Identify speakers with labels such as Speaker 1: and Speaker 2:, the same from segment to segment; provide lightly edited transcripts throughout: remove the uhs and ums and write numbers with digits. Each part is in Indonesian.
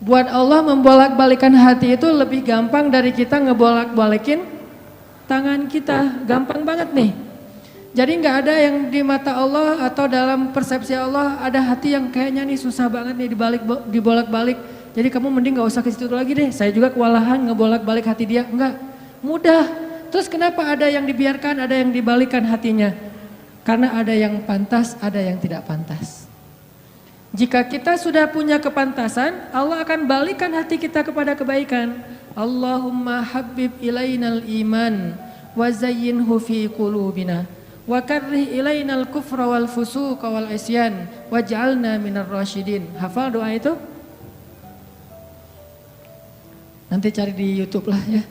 Speaker 1: Buat Allah membolak-balikan hati itu lebih gampang dari kita ngebolak-balikin tangan kita. Gampang banget nih. Jadi nggak ada yang di mata Allah atau dalam persepsi Allah ada hati yang kayaknya nih susah banget nih dibolak-balik. Jadi kamu mending nggak usah ke situ lagi deh. Saya juga kewalahan ngebolak-balik hati dia. Enggak, mudah. Terus kenapa ada yang dibiarkan, ada yang dibalikan hatinya? Karena ada yang pantas, ada yang tidak pantas. Jika kita sudah punya kepantasan, Allah akan balikan hati kita kepada kebaikan. Allahumma habib ilainal iman wa zayyinhu fi qulubina wa karrih ilainal kufra wal fusuqa wal isyan waj'alna minar rasyidin. Hafal doa itu? Nanti cari di YouTube lah ya.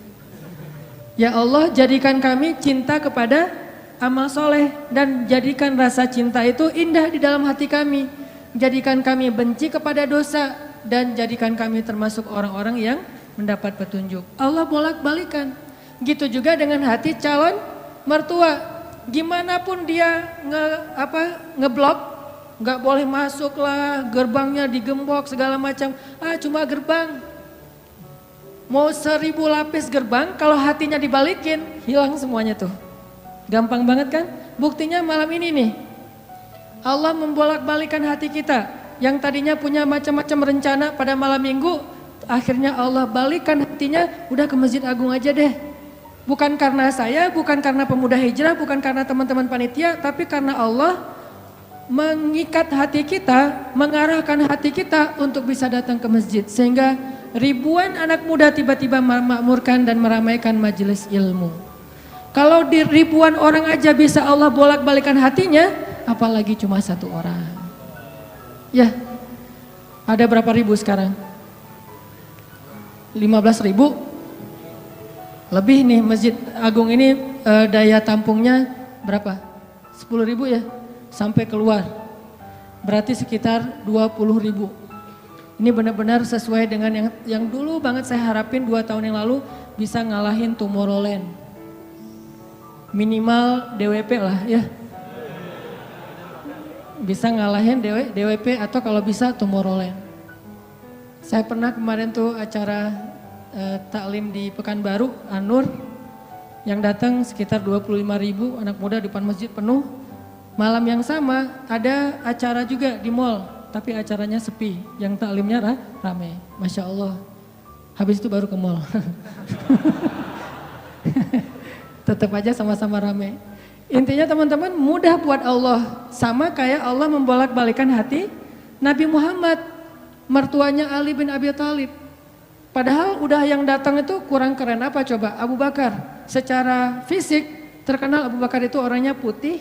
Speaker 1: Ya Allah, jadikan kami cinta kepada amal soleh dan jadikan rasa cinta itu indah di dalam hati kami. Jadikan kami benci kepada dosa dan jadikan kami termasuk orang-orang yang mendapat petunjuk. Allah bolak-balikan. Gitu juga dengan hati calon mertua. Gimana pun dia ngeblok, nggak boleh masuk lah, gerbangnya digembok segala macam. Cuma gerbang. Mau 1000 lapis gerbang, kalau hatinya dibalikin, hilang semuanya tuh. Gampang banget kan? Buktinya malam ini nih. Allah membolak-balikan hati kita yang tadinya punya macam-macam rencana pada malam minggu, akhirnya Allah balikan hatinya, udah ke Masjid Agung aja deh. Bukan karena saya, bukan karena pemuda hijrah, bukan karena teman-teman panitia, tapi karena Allah mengikat hati kita, mengarahkan hati kita untuk bisa datang ke masjid. Sehingga ribuan anak muda tiba-tiba memakmurkan dan meramaikan majelis ilmu. Kalau di ribuan orang aja bisa Allah bolak-balikan hatinya, apalagi cuma satu orang. Ya, ada berapa ribu sekarang? 15.000? Lebih nih Masjid Agung ini daya tampungnya berapa? 10.000 ya? Sampai keluar. Berarti sekitar 20.000. Ini benar-benar sesuai dengan yang dulu banget saya harapin 2 tahun yang lalu bisa ngalahin Tomorrowland. Minimal DWP lah ya. Bisa ngalahin DWP atau kalau bisa Tomorrowland. Saya pernah kemarin tuh acara taklim di Pekanbaru, Anur, yang datang sekitar 25.000 anak muda di depan masjid penuh. Malam yang sama ada acara juga di mall, tapi acaranya sepi, yang taklimnya rame. Masya Allah. Habis itu baru ke mall. Tetap aja sama-sama rame. Intinya teman-teman mudah buat Allah. Sama kayak Allah membolak-balikan hati Nabi Muhammad, mertuanya Ali bin Abi Thalib. Padahal udah yang datang itu kurang keren apa coba? Abu Bakar. Secara fisik terkenal Abu Bakar itu orangnya putih,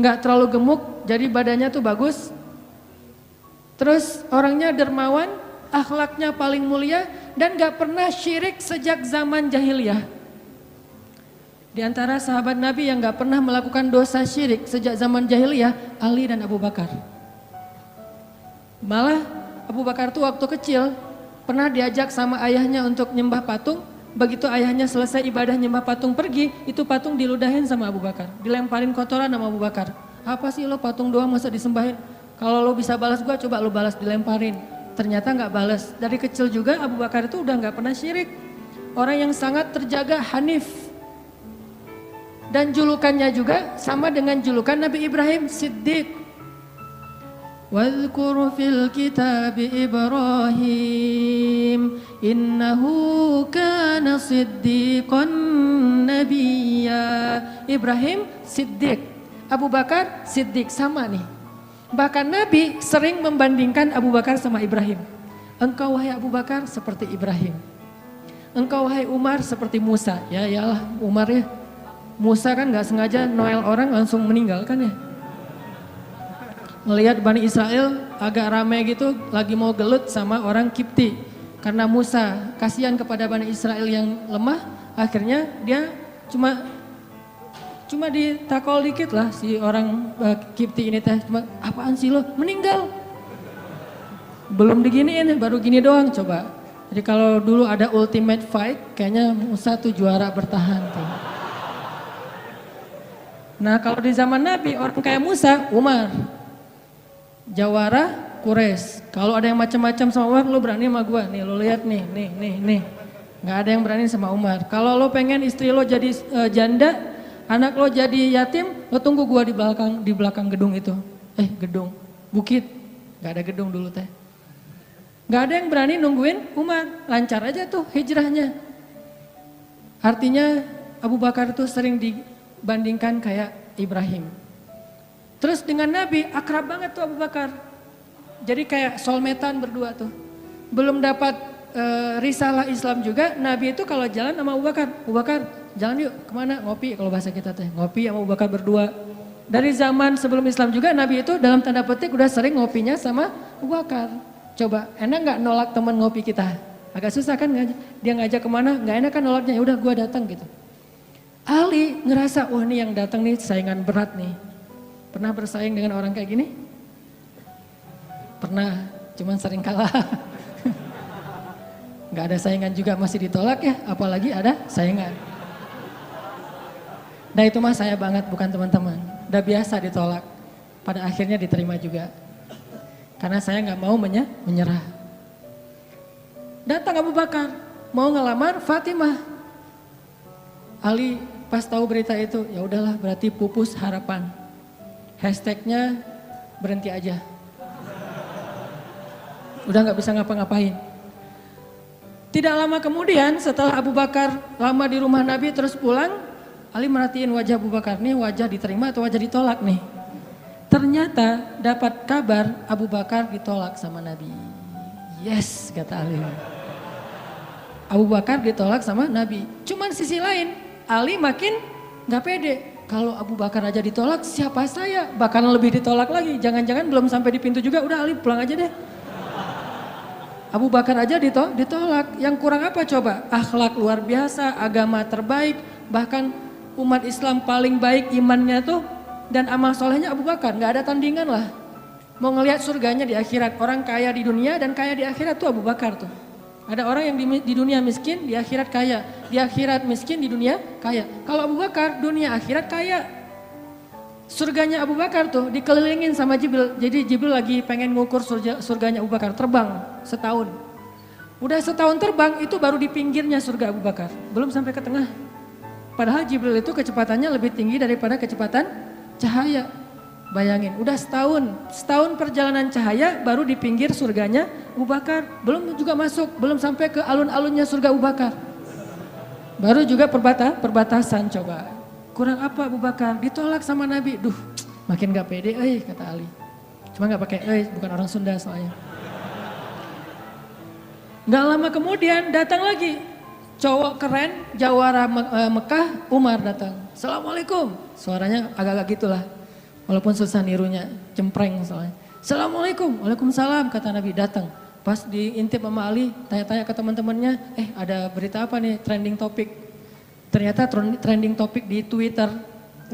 Speaker 1: nggak terlalu gemuk, jadi badannya tuh bagus. Terus orangnya dermawan, akhlaknya paling mulia dan nggak pernah syirik sejak zaman jahiliyah. Di antara sahabat Nabi yang gak pernah melakukan dosa syirik sejak zaman jahiliyah, Ali dan Abu Bakar. Malah Abu Bakar tuh waktu kecil pernah diajak sama ayahnya untuk nyembah patung. Begitu ayahnya selesai ibadah nyembah patung pergi, itu patung diludahin sama Abu Bakar. Dilemparin kotoran sama Abu Bakar. Apa sih lo patung doang masa disembahin? Kalau lo bisa balas gua, coba lo balas, dilemparin. Ternyata gak balas. Dari kecil juga Abu Bakar itu udah gak pernah syirik. Orang yang sangat terjaga, hanif. Dan julukannya juga sama dengan julukan Nabi Ibrahim, Siddiq. Wadhkur fil kitab Ibrahim innahu kana siddiqan nabiyya. Ibrahim Siddiq, Abu Bakar Siddiq, sama nih. Bahkan Nabi sering membandingkan Abu Bakar sama Ibrahim. Engkau wahai Abu Bakar seperti Ibrahim. Engkau wahai Umar seperti Musa. Ya iyalah Umar ya. Musa kan gak sengaja noel orang langsung meninggal kan ya. Melihat Bani Israel agak ramai gitu lagi mau gelut sama orang Kipti. Karena Musa kasihan kepada Bani Israel yang lemah, akhirnya dia cuma ditakol dikit lah si orang Kipti ini teh. Cuma apaan sih lo? Meninggal. Belum diginiin baru gini doang coba. Jadi kalau dulu ada ultimate fight kayaknya Musa tuh juara bertahan tuh. Nah kalau di zaman Nabi orang kayak Musa, Umar, jawara Quraisy. Kalau ada yang macam-macam sama Umar, lo berani sama gua. Nih lo lihat nih. Nggak ada yang berani sama Umar. Kalau lo pengen istri lo jadi janda, anak lo jadi yatim, lo tunggu gua di belakang gedung itu. Gedung, bukit. Nggak ada gedung dulu teh. Nggak ada yang berani nungguin Umar. Lancar aja tuh hijrahnya. Artinya Abu Bakar itu sering dibandingkan kayak Ibrahim. Terus dengan Nabi akrab banget tuh Abu Bakar. Jadi kayak soulmate-an berdua tuh. Belum dapat risalah Islam juga, Nabi itu kalau jalan sama Abu Bakar jalan yuk kemana? Ngopi kalau bahasa kita teh. Ngopi sama Abu Bakar berdua. Dari zaman sebelum Islam juga Nabi itu dalam tanda petik udah sering ngopinya sama Abu Bakar. Coba enak gak nolak teman ngopi kita? Agak susah kan dia ngajak kemana? Gak enak kan nolaknya, ya udah gue datang gitu. Ali ngerasa, wah nih yang datang nih saingan berat nih. Pernah bersaing dengan orang kayak gini? Pernah, cuman sering kalah. Gak ada saingan juga masih ditolak ya, apalagi ada saingan. Nah itu mah saya banget, bukan teman-teman. Udah biasa ditolak, pada akhirnya diterima juga. Karena saya gak mau menyerah. Datang Abu Bakar, mau ngelamar Fatimah. Ali pas tahu berita itu, ya udahlah berarti pupus harapan. Hashtagnya berhenti aja. Udah gak bisa ngapa-ngapain. Tidak lama kemudian setelah Abu Bakar lama di rumah Nabi terus pulang, Ali merhatiin wajah Abu Bakar, nih wajah diterima atau wajah ditolak nih. Ternyata dapat kabar Abu Bakar ditolak sama Nabi. Yes, kata Ali. Abu Bakar ditolak sama Nabi. Cuman sisi lain, Ali makin gak pede. Kalau Abu Bakar aja ditolak, siapa saya? Bahkan lebih ditolak lagi. Jangan-jangan belum sampai di pintu juga, udah Ali pulang aja deh. Abu Bakar aja ditolak. Yang kurang apa coba? Akhlak luar biasa, agama terbaik. Bahkan umat Islam paling baik imannya tuh. Dan amal solehnya Abu Bakar, gak ada tandingan lah. Mau ngelihat surganya di akhirat. Orang kaya di dunia dan kaya di akhirat tuh Abu Bakar tuh. Ada orang yang di dunia miskin, di akhirat kaya. Di akhirat miskin, di dunia kaya. Kalau Abu Bakar, dunia akhirat kaya. Surganya Abu Bakar tuh dikelilingin sama Jibril. Jadi Jibril lagi pengen ngukur surganya Abu Bakar. Terbang setahun. Udah setahun terbang, itu baru di pinggirnya surga Abu Bakar. Belum sampai ke tengah. Padahal Jibril itu kecepatannya lebih tinggi daripada kecepatan cahaya. Bayangin, udah setahun perjalanan cahaya baru di pinggir surganya Abu Bakar. Belum juga masuk, belum sampai ke alun-alunnya surga Abu Bakar. Baru juga perbatasan coba. Kurang apa Abu Bakar? Ditolak sama Nabi. Duh, makin gak pede, kata Ali. Cuma gak pakai bukan orang Sunda soalnya. Gak lama kemudian datang lagi. Cowok keren, jawara Mekah, Umar datang. Assalamualaikum. Suaranya agak-agak gitulah. Walaupun susah nirunya, cempreng soalnya. Assalamualaikum, waalaikumsalam kata Nabi datang. Pas diintip sama Ali, tanya-tanya ke teman-temannya, ada berita apa nih trending topik. Ternyata trending topik di Twitter,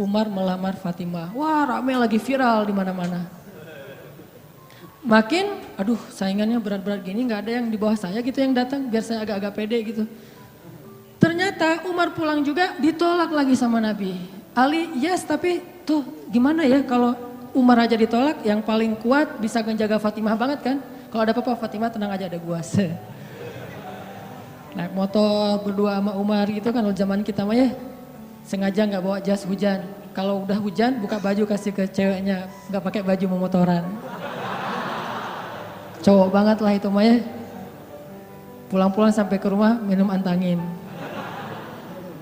Speaker 1: Umar melamar Fatimah. Wah rame lagi viral di mana-mana. Makin, aduh saingannya berat-berat gini gak ada yang di bawah saya gitu yang datang, biar saya agak-agak pede gitu. Ternyata Umar pulang juga ditolak lagi sama Nabi. Ali yes tapi tuh gimana ya kalau Umar aja ditolak yang paling kuat bisa menjaga Fatimah banget kan. Kalau ada apa-apa Fatimah tenang aja ada gua. Naik motor berdua sama Umar gitu kan zaman kita mah ya. Sengaja gak bawa jas hujan. Kalau udah hujan buka baju kasih ke ceweknya. Gak pakai baju memotoran. Cowok banget lah itu mah ya. Pulang-pulang sampai ke rumah minum antangin.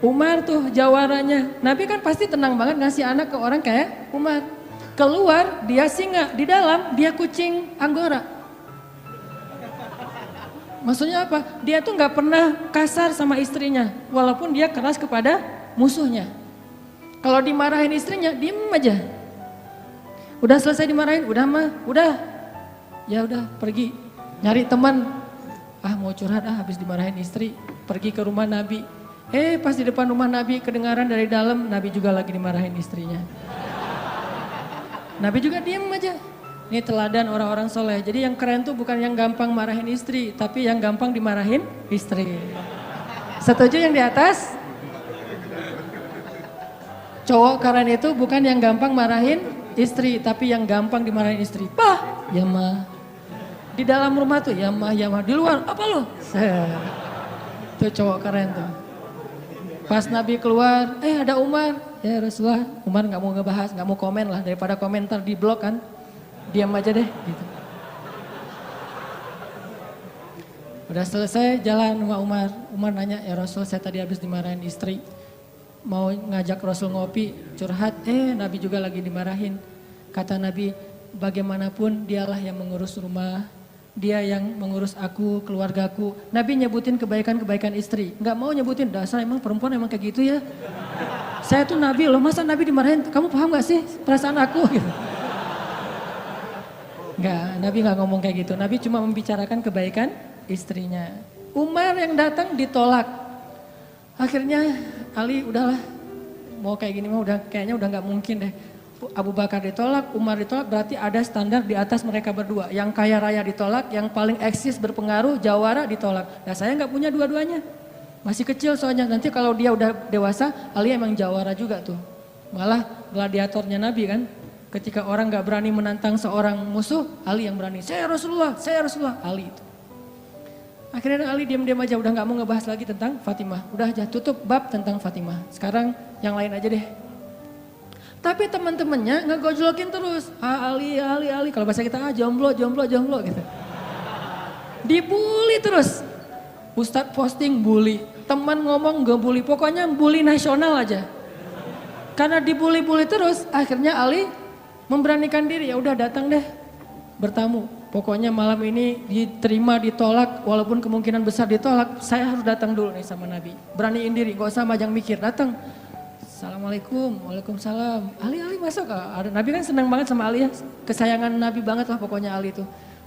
Speaker 1: Umar tuh jawarannya, Nabi kan pasti tenang banget ngasih anak ke orang kayak Umar. Keluar dia singa, di dalam dia kucing Anggora. Maksudnya apa? Dia tuh gak pernah kasar sama istrinya, walaupun dia keras kepada musuhnya. Kalau dimarahin istrinya, diem aja. Udah selesai dimarahin, udah. Ya udah pergi, nyari teman. Mau curhat habis dimarahin istri, pergi ke rumah Nabi. Pas di depan rumah Nabi kedengaran dari dalam Nabi juga lagi dimarahin istrinya. Nabi juga diem aja. Ini teladan orang-orang soleh. Jadi yang keren tuh bukan yang gampang marahin istri, tapi yang gampang dimarahin istri. Setuju yang di atas? Cowok keren itu bukan yang gampang marahin istri, tapi yang gampang dimarahin istri. Ya mah, Di dalam rumah tuh ya mah, di luar apa lo? Tuh cowok keren tuh. Pas Nabi keluar, ada Umar. Ya Rasulullah, Umar gak mau ngebahas, gak mau komen lah. Daripada komentar di blog kan, diam aja deh gitu. Udah selesai jalan sama Umar. Umar nanya, ya Rasul saya tadi habis dimarahin istri. Mau ngajak Rasul ngopi, curhat, Nabi juga lagi dimarahin. Kata Nabi, bagaimanapun dialah yang mengurus rumah. Dia yang mengurus aku, keluargaku. Nabi nyebutin kebaikan-kebaikan istri. Gak mau nyebutin, dasar emang perempuan emang kayak gitu ya. Saya tuh Nabi loh, masa Nabi dimarahin, kamu paham gak sih perasaan aku gitu. Enggak, Nabi gak ngomong kayak gitu. Nabi cuma membicarakan kebaikan istrinya. Umar yang datang ditolak. Akhirnya Ali udahlah, mau kayak gini mah kayaknya udah gak mungkin deh. Abu Bakar ditolak, Umar ditolak, berarti ada standar di atas mereka berdua. Yang kaya raya ditolak, yang paling eksis berpengaruh, jawara ditolak. Nah saya gak punya dua-duanya. Masih kecil soalnya, nanti kalau dia udah dewasa, Ali emang jawara juga tuh. Malah gladiatornya Nabi kan. Ketika orang gak berani menantang seorang musuh, Ali yang berani. Saya Rasulullah, Ali itu. Akhirnya Ali diam-diam aja, udah gak mau ngebahas lagi tentang Fatimah. Udah aja tutup bab tentang Fatimah. Sekarang yang lain aja deh. Tapi teman-temannya ngegojlokin terus. Ali. Kalau bahasa kita jomblo gitu. Dibully terus. Ustadz posting bully. Teman ngomong gak bully. Pokoknya bully nasional aja. Karena dibully-bully terus. Akhirnya Ali memberanikan diri. Ya udah datang deh. Bertamu. Pokoknya malam ini diterima, ditolak. Walaupun kemungkinan besar ditolak. Saya harus datang dulu nih sama Nabi. Beraniin diri. Gak usah majang mikir. Datang. Assalamualaikum, waalaikumsalam. Ali masuk. Nabi kan senang banget sama Ali ya. Kesayangan Nabi banget lah pokoknya Ali itu.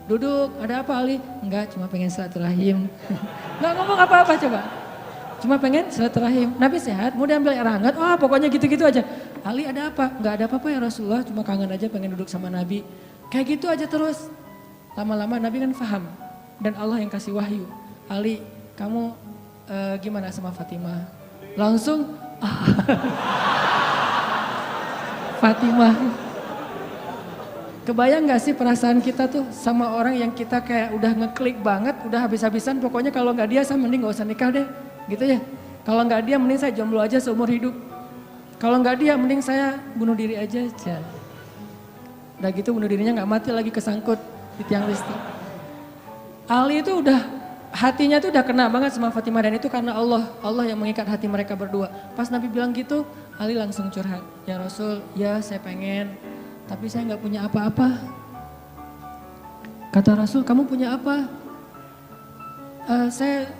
Speaker 1: Duduk, ada apa Ali? Enggak, cuma pengen silaturahim. Enggak ngomong apa-apa coba. Cuma pengen silaturahim. Nabi sehat, mau diambil air hangat. Pokoknya gitu-gitu aja. Ali ada apa? Enggak ada apa-apa ya Rasulullah. Cuma kangen aja pengen duduk sama Nabi. Kayak gitu aja terus. Lama-lama Nabi kan paham. Dan Allah yang kasih wahyu. Ali, kamu gimana sama Fatimah? Langsung Fatimah. Kebayang gak sih perasaan kita tuh sama orang yang kita kayak udah ngeklik banget, udah habis-habisan, pokoknya kalau gak dia saya mending gak usah nikah deh, gitu ya. Kalau gak dia mending saya jomblo aja seumur hidup. Kalau gak dia mending saya bunuh diri aja. Udah gitu bunuh dirinya gak mati lagi kesangkut di tiang listrik. Ali itu udah hatinya tuh udah kena banget sama Fatimah dan itu karena Allah yang mengikat hati mereka berdua. Pas Nabi bilang gitu, Ali langsung curhat. Ya Rasul, ya saya pengen, tapi saya nggak punya apa-apa. Kata Rasul, kamu punya apa? Saya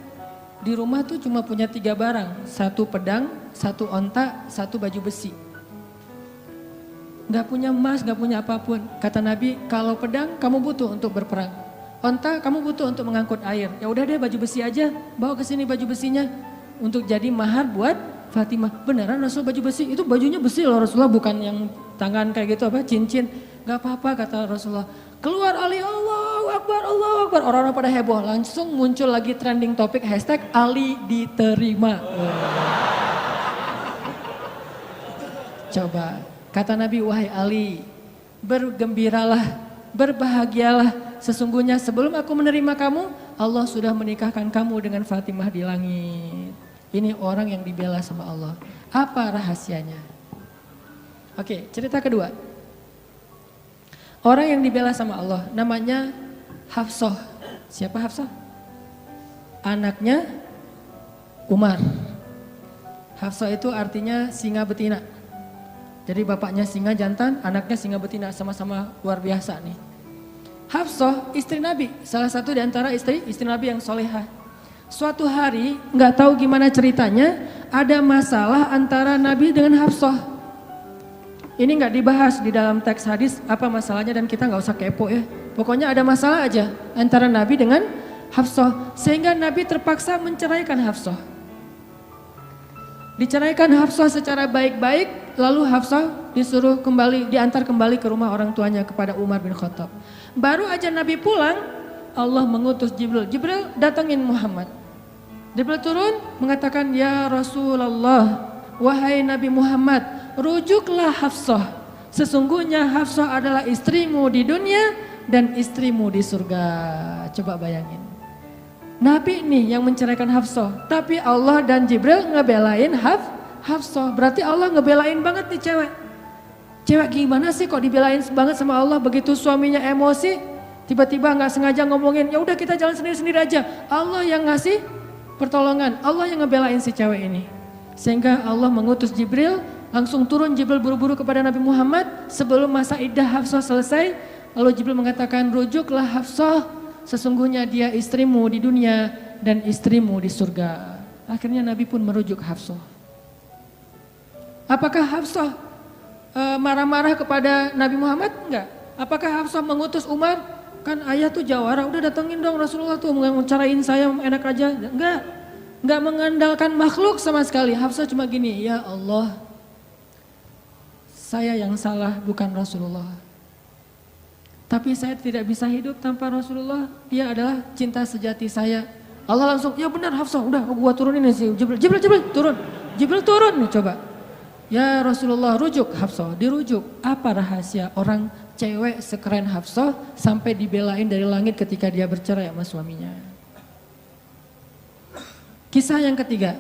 Speaker 1: di rumah tuh cuma punya 3 barang. 1 pedang, 1 onta, 1 baju besi. Gak punya emas, gak punya apapun. Kata Nabi, kalau pedang kamu butuh untuk berperang. Onta kamu butuh untuk mengangkut air. Ya udah deh baju besi aja, bawa ke sini baju besinya untuk jadi mahar buat Fatimah. Beneran Rasul baju besi? Itu bajunya besi loh Rasulullah, bukan yang tangan kayak gitu apa cincin. Gak apa-apa kata Rasulullah. Keluar Ali, Allahu Akbar, Allahu Akbar. Orang-orang pada heboh, langsung muncul lagi trending topik hashtag Ali diterima. Coba, kata Nabi, wahai Ali, bergembiralah, berbahagialah. Sesungguhnya sebelum aku menerima kamu, Allah sudah menikahkan kamu dengan Fatimah di langit. Ini orang yang dibela sama Allah. Apa rahasianya? Oke, cerita kedua. Orang yang dibela sama Allah namanya Hafsah. Siapa Hafsah? Anaknya Umar. Hafsah itu artinya singa betina. Jadi bapaknya singa jantan, anaknya singa betina, sama-sama luar biasa nih. Hafsah istri Nabi, salah satu di antara istri Nabi yang solehah. Suatu hari nggak tahu gimana ceritanya, ada masalah antara Nabi dengan Hafsah. Ini nggak dibahas di dalam teks hadis apa masalahnya dan kita nggak usah kepo ya. Pokoknya ada masalah aja antara Nabi dengan Hafsah, sehingga Nabi terpaksa menceraikan Hafsah. Diceraikan Hafsah secara baik-baik, lalu Hafsah disuruh diantar kembali ke rumah orang tuanya kepada Umar bin Khattab. Baru aja Nabi pulang, Allah mengutus Jibril. Jibril datangin Muhammad. Jibril turun mengatakan, ya Rasulullah, wahai Nabi Muhammad, rujuklah Hafsah. Sesungguhnya Hafsah adalah istrimu di dunia, dan istrimu di surga. Coba bayangin. Nabi nih yang menceraikan Hafsah, tapi Allah dan Jibril ngebelain Hafsah. Berarti Allah ngebelain banget nih cewek. Cewek gimana sih kok dibelain banget sama Allah, begitu suaminya emosi, tiba-tiba nggak sengaja ngomongin, ya udah kita jalan sendiri-sendiri aja. Allah yang ngasih pertolongan, Allah yang ngebelain si cewek ini. Sehingga Allah mengutus Jibril, langsung turun Jibril buru-buru kepada Nabi Muhammad sebelum masa iddah Hafsah selesai. Lalu Jibril mengatakan, rujuklah Hafsah, sesungguhnya dia istrimu di dunia dan istrimu di surga. Akhirnya Nabi pun merujuk Hafsah. Apakah Hafsah marah-marah kepada Nabi Muhammad? Enggak. Apakah Hafsah mengutus Umar? Kan ayah tuh jawara, udah datengin dong Rasulullah tuh, ngecarain saya enak aja. Enggak mengandalkan makhluk sama sekali. Hafsah cuma gini, ya Allah, saya yang salah bukan Rasulullah. Tapi saya tidak bisa hidup tanpa Rasulullah, dia adalah cinta sejati saya. Allah langsung, ya benar Hafsah, udah gua turunin sih. Jibril turun. Jibril turun nih coba. Ya Rasulullah, rujuk Hafsah, dirujuk. Apa rahasia orang cewek sekeren Hafsah sampai dibelain dari langit ketika dia bercerai sama suaminya? Kisah yang ketiga,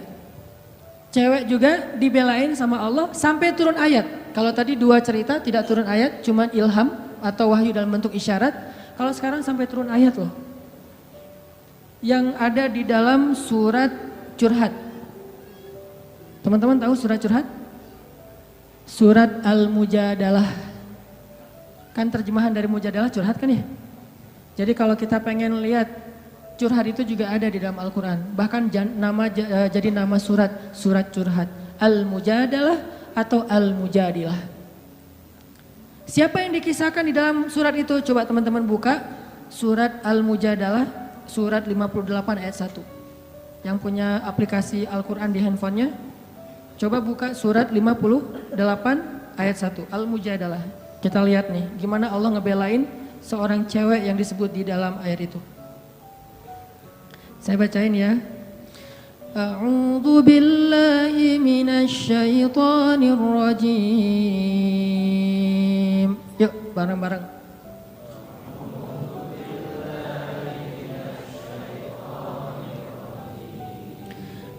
Speaker 1: cewek juga dibelain sama Allah sampai turun ayat. Kalau tadi dua cerita tidak turun ayat, cuman ilham atau wahyu dalam bentuk isyarat. Kalau sekarang sampai turun ayat loh. Yang ada di dalam surat Curhat. Teman-teman tahu surat Curhat? Surat Al-Mujadalah. Kan terjemahan dari Mujadalah curhat kan ya? Jadi kalau kita pengen lihat curhat itu juga ada di dalam Al-Quran. Bahkan jadi nama surat Curhat. Al-Mujadalah atau Al-Mujadilah. Siapa yang dikisahkan di dalam surat itu? Coba teman-teman buka surat Al-Mujadalah, surat 58 ayat 1. Yang punya aplikasi Al-Quran di handphonenya, coba buka surat 58 ayat 1, Al-Mujadalah. Kita lihat nih, gimana Allah ngebelain seorang cewek yang disebut di dalam ayat itu. Saya bacain ya. A'udzu billahi minasy syaithanir rajim. Yuk bareng-bareng.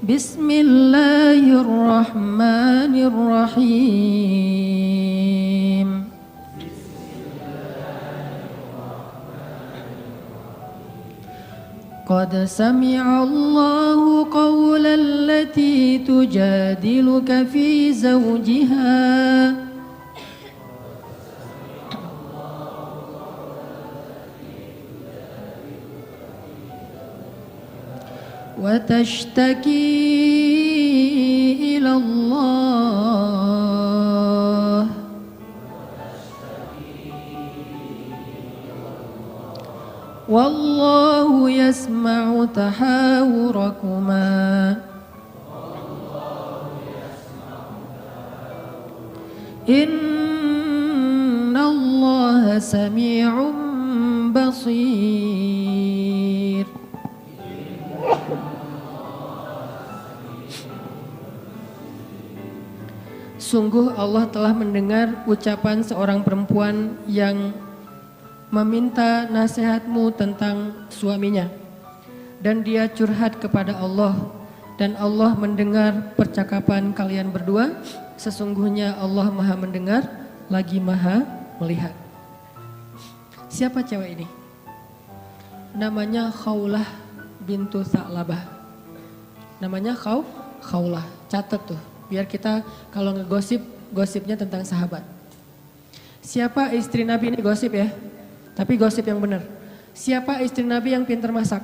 Speaker 1: Bismillahirrahmanirrahim. قد سمع الله قول التي تجادلك في زوجها وتشتكي إلى الله والله يسمع تحاوركما إن الله سميع بصير. Sungguh Allah telah mendengar ucapan seorang perempuan yang meminta nasihatmu tentang suaminya. Dan dia curhat kepada Allah. Dan Allah mendengar percakapan kalian berdua. Sesungguhnya Allah maha mendengar, lagi maha melihat. Siapa cewek ini? Namanya Khawlah bintu Tha'labah. Namanya Khawlah. Catat tuh. Biar kita kalau ngegosip, gosipnya tentang sahabat. Siapa istri Nabi ini gosip ya? Tapi gosip yang benar. Siapa istri Nabi yang pintar masak?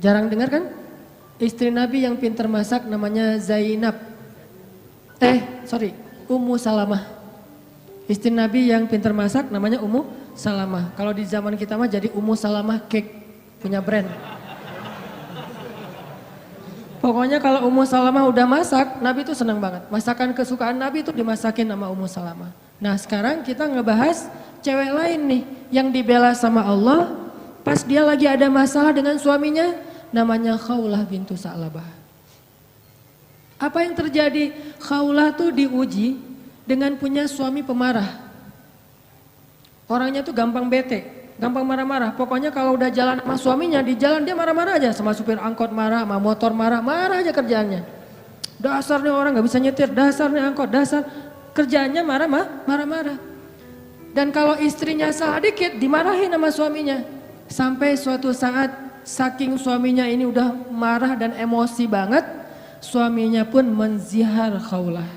Speaker 1: Jarang dengar kan? Istri Nabi yang pintar masak namanya Zainab. Ummu Salamah. Istri Nabi yang pintar masak namanya Ummu Salamah. Kalau di zaman kita mah jadi Ummu Salamah Cake, punya brand. Pokoknya kalau Ummu Salamah udah masak, Nabi tuh senang banget. Masakan kesukaan Nabi tuh dimasakin sama Ummu Salamah. Nah sekarang kita ngebahas cewek lain nih yang dibela sama Allah pas dia lagi ada masalah dengan suaminya, namanya Khawlah bintu Tha'labah. Apa yang terjadi? Khawlah tuh diuji dengan punya suami pemarah. Orangnya tuh gampang bete, gampang marah-marah. Pokoknya kalau udah jalan sama suaminya, di jalan dia marah-marah aja. Sama supir angkot marah, sama motor marah, marah aja kerjaannya. Dasar nih orang gak bisa nyetir, dasar nih angkot, dasar. Kerjaannya marah-marah. Dan kalau istrinya salah dikit, dimarahin sama suaminya. Sampai suatu saat, saking suaminya ini udah marah dan emosi banget, suaminya pun menzihar khaulah.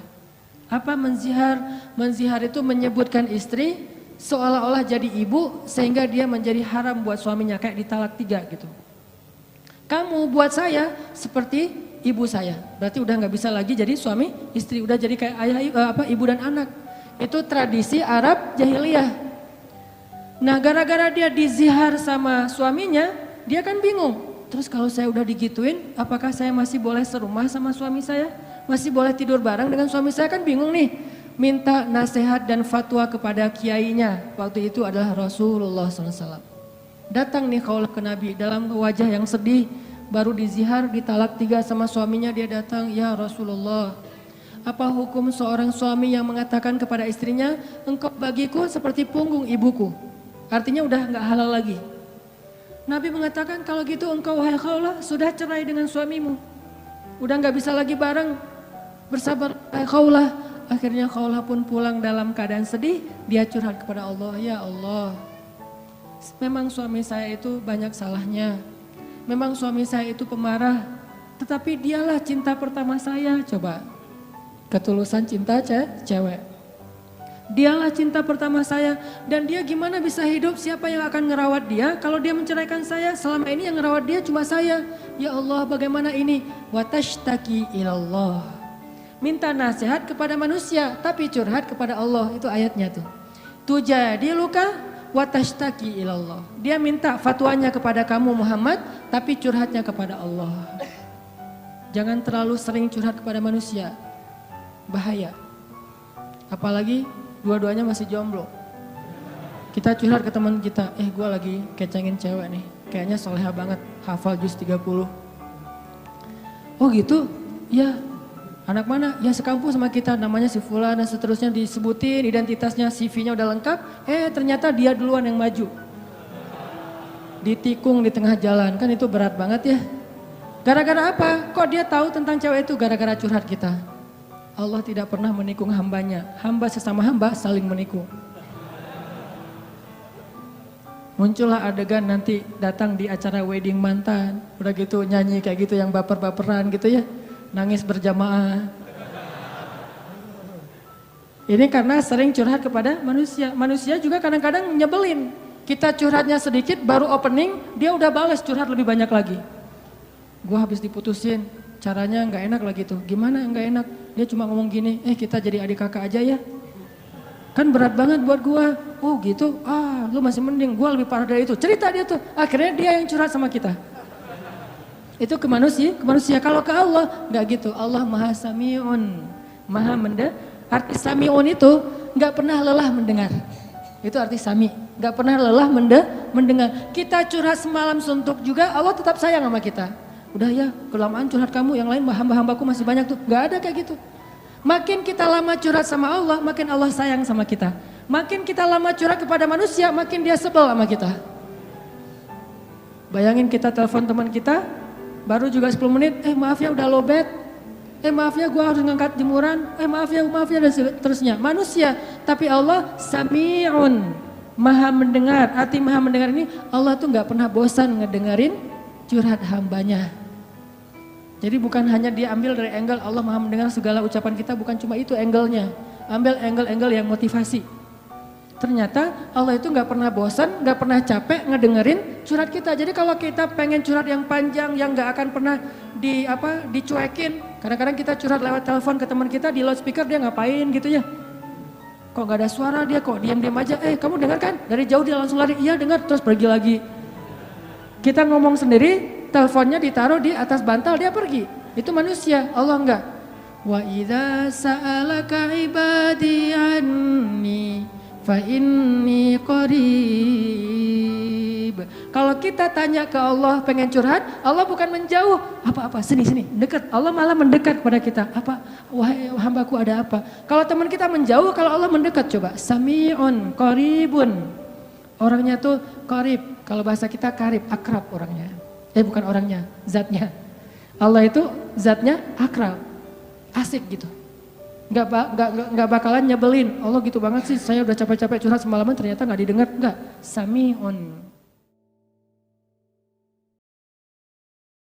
Speaker 1: Apa menzihar? Menzihar itu menyebutkan istri seolah-olah jadi ibu sehingga dia menjadi haram buat suaminya, kayak ditalak 3 gitu. Kamu buat saya seperti ibu saya, berarti udah nggak bisa lagi jadi suami istri, udah jadi kayak ibu dan anak. Itu tradisi Arab jahiliyah. Nah gara-gara dia dizihar sama suaminya, dia kan bingung. Terus kalau saya udah digituin, apakah saya masih boleh serumah sama suami saya? Masih boleh tidur bareng dengan suami saya? Kan bingung nih. Minta nasihat dan fatwa kepada kiainya. Waktu itu adalah Rasulullah SAW. Datang nih khaulah ke Nabi dalam wajah yang sedih. Baru dizihar, ditalak 3 sama suaminya, dia datang, ya Rasulullah. Apa hukum seorang suami yang mengatakan kepada istrinya, engkau bagiku seperti punggung ibuku. Artinya udah gak halal lagi. Nabi mengatakan kalau gitu engkau wahai khaulah sudah cerai dengan suamimu. Udah gak bisa lagi bareng. Bersabar wahai khaulah. Akhirnya khaulah pun pulang dalam keadaan sedih. Dia curhat kepada Allah, ya Allah. Memang suami saya itu banyak salahnya. Memang suami saya itu pemarah. Tetapi dialah cinta pertama saya. Coba. Ketulusan cinta cewek. Dialah cinta pertama saya. Dan dia gimana bisa hidup, siapa yang akan ngerawat dia? Kalau dia menceraikan saya, selama ini yang ngerawat dia cuma saya. Ya Allah bagaimana ini? Watashtaki ilallah. Minta nasihat kepada manusia, tapi curhat kepada Allah. Itu ayatnya tuh. Tujadi luka watashtaki ilallah. Dia minta fatwanya kepada kamu Muhammad, tapi curhatnya kepada Allah. Jangan terlalu sering curhat kepada manusia. Bahaya. Apalagi dua-duanya masih jomblo. Kita curhat ke teman kita, gue lagi kecengin cewek nih. Kayaknya soleha banget, hafal juz 30. Oh gitu? Ya. Anak mana? Ya sekampung sama kita, namanya si Fulan dan seterusnya, disebutin identitasnya, CV-nya udah lengkap. Ternyata dia duluan yang maju. Ditikung di tengah jalan, kan itu berat banget ya. Gara-gara apa? Kok dia tahu tentang cewek itu? Gara-gara curhat kita. Allah tidak pernah menikung hambanya. Hamba sesama hamba saling menikung. Muncullah adegan nanti datang di acara wedding mantan. Udah gitu nyanyi kayak gitu yang baper-baperan gitu ya. Nangis berjamaah. Ini karena sering curhat kepada manusia. Manusia juga kadang-kadang nyebelin. Kita curhatnya sedikit baru opening, dia udah balas curhat lebih banyak lagi. Gua habis diputusin, caranya nggak enak lagi tuh. Gimana nggak enak? Dia cuma ngomong gini, kita jadi adik kakak aja ya. Kan berat banget buat gua. Oh gitu, lu masih mending, gua lebih parah dari itu. Cerita dia tuh, akhirnya dia yang curhat sama kita. Itu ke manusia. Kalau ke Allah nggak gitu. Allah maha sami'un, maha mendengar. Arti sami'un itu nggak pernah lelah mendengar. Itu arti sami, nggak pernah lelah mendengar. Kita curhat semalam suntuk juga, Allah tetap sayang sama kita. Udah ya, kelamaan curhat kamu, yang lain hamba-hambaku masih banyak tuh. Nggak ada kayak gitu. Makin kita lama curhat sama Allah, makin Allah sayang sama kita. Makin kita lama curhat kepada manusia, makin dia sebel sama kita. Bayangin kita telepon teman kita, baru juga 10 menit, maaf ya udah lowbat, maaf ya gue harus ngangkat jemuran, maaf ya dan seterusnya. Manusia, tapi Allah sami'un, maha mendengar. Arti maha mendengar ini, Allah tuh gak pernah bosan ngedengerin curhat hambanya. Jadi bukan hanya diambil dari angle Allah maha mendengar segala ucapan kita, bukan cuma itu angle-nya. Ambil angle-angle yang motivasi. Ternyata Allah itu gak pernah bosan, gak pernah capek ngedengerin curhat kita. Jadi kalau kita pengen curhat yang panjang, yang gak akan pernah dicuekin. Kadang-kadang kita curhat lewat telepon ke teman kita, di loudspeaker dia ngapain gitu ya. Kok gak ada suara dia, kok diam-diam aja. Kamu dengar kan? Dari jauh dia langsung lari, iya dengar, terus pergi lagi. Kita ngomong sendiri, teleponnya ditaruh di atas bantal, dia pergi. Itu manusia, Allah enggak. Wa idza sa'alaka ibadi anni fa inni qarib. Kalau kita tanya ke Allah pengen curhat, Allah bukan menjauh. Apa-apa, sini, dekat. Allah malah mendekat kepada kita. Apa? Wahai hambaku ada apa? Kalau teman kita menjauh, kalau Allah mendekat coba. Sami'un qaribun. Orangnya tuh qarib, kalau bahasa kita karib, akrab orangnya. Bukan orangnya, zatnya. Allah itu zatnya akrab, asik gitu. Nggak bakalan nyebelin. Allah gitu banget sih, saya udah capek-capek curhat semalaman ternyata nggak didengar, nggak. Samihun.